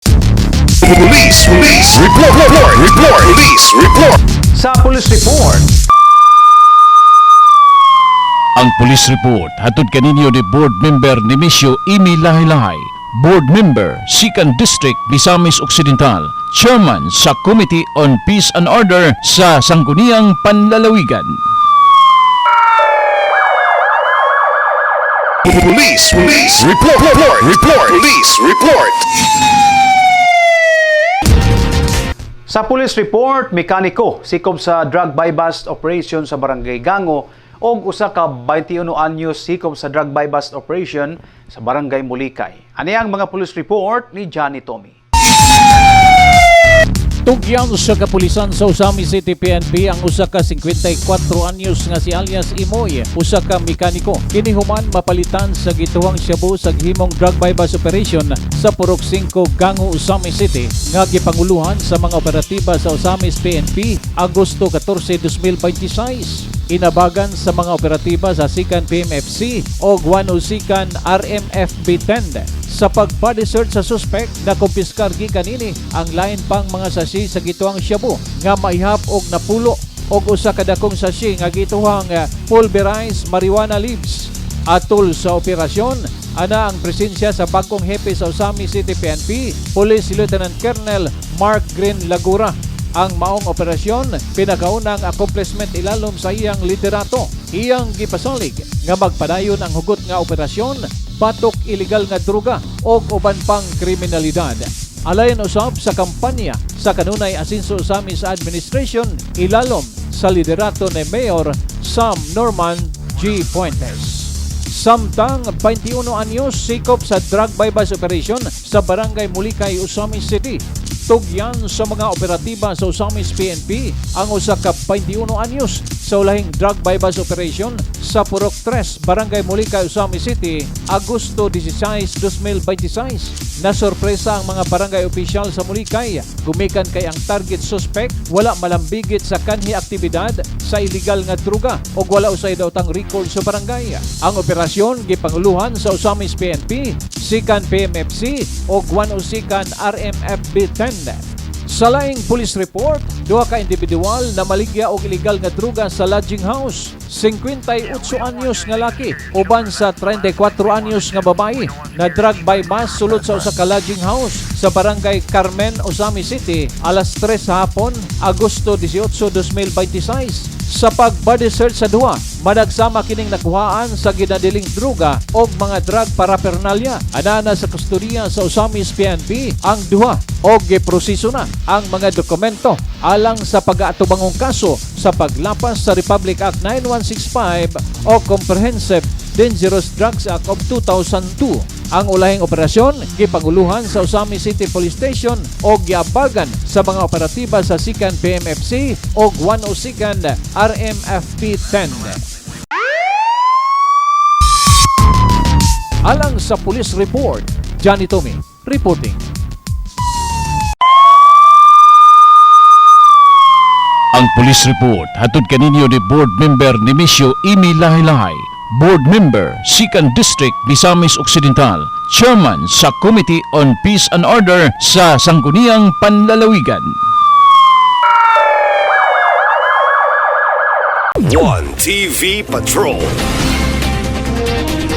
Police report. Police report. Sa police report, Ang police report hatod kaninyo ni board member Nemesio Imi Lahi-Lahi, board member 2nd District Misamis Occidental, chairman sa Committee on Peace and Order sa Sangguniang Panlalawigan. Police report. Police report. sa police report, mekaniko sikop sa drug buy-bust operation sa Barangay Gango og usa ka 21 anyos sikop sa drug buy-bust operation sa Barangay Mulikay. Ani ang mga police report ni Johnny Tommy. Tugyan sa kapulisan sa Usami City PNP ang usa ka 54 anyos nga si alias Imoy, usa ka mekaniko. Kini human mapalitan sa gituhang shabu sa himong drug buy-bust operation sa Purok 5 Gango, Usami City nga gipanguluhan sa mga operatiba sa Usamis PNP Agosto 14, 2026. Inabagan sa mga operatiba sa Sikan PMFC o Guano Sikan RMFB 10. Sa pag-body search sa suspect, nakumpiskar kanini ang lain pang mga sasi sa gituang shabu nga maihap og napulo og usa ka dakong sasi nga gituhang pulverized marijuana leaves. Atol sa operasyon, ana ang presensya sa bagong hepe sa Usami City PNP, Police Lieutenant Colonel Mark Green Lagura. Ang maong operasyon, pinakaunang accomplishment ilalom sa iyang liderato. Iyang gipasalig nga magpadayon ang hugot nga operasyon, patok ilegal nga droga o uban pang kriminalidad. Alayon usab sa kampanya sa kanunay asinso Usami sa administration, ilalom sa liderato ni Mayor Sam Norman G. Puentes. Samtang 21 anyos sikop sa drug buy-bust operation sa Barangay Mulikay, Usami City. Tugyan sa mga operatiba sa Usamis PNP ang usa ka 21 anyos sa ulahing drug buy-bust operation sa Purok 3, Barangay Mulikay, Usami City, Agosto 16, 2026. Nasorpresa ang mga barangay opisyal sa Mulikay. Gumikan kay ang target suspect wala malambigit sa kanhi aktibidad sa illegal nga droga o wala usay daw tang record sa barangay. Ang operasyon gipanguluhan sa Usamis PNP, Sikan PMFC o Guano Sikan RMFB 10. Sa laing police report, duha ka individual na maligya og illegal nga droga sa lodging house. 58 anyos nga laki uban sa 34 anyos nga babae na drug buy-bust sulod sa usa ka lodging house sa Barangay Carmen, Usami City, alas 3 sa hapon, Agosto 18, 2026. Sa pag-body search sa duha, managsama kining nakuhaan sa ginadiling droga o mga drug paraphernalia. Anana sa kustodiya sa Usamis PNP ang duha o giproseso na ang mga dokumento alang sa pag-aatubangong kaso sa paglapas sa Republic Act 9165 o Comprehensive Dangerous Drugs Act of 2002. Ang ulahing operasyon gipanguluhan sa Usami City Police Station o giabagan sa mga operatiba sa Sikan PMFC o Guano Sikan RMFP 10. Alang sa police report, Johnny Tommy reporting. Ang police report hatod kaninyo ni board member Nemesio Imi Lahi-Lahi, board member 2nd District Misamis Occidental, chairman sa Committee on Peace and Order sa Sangguniang Panlalawigan. 1 TV Patrol.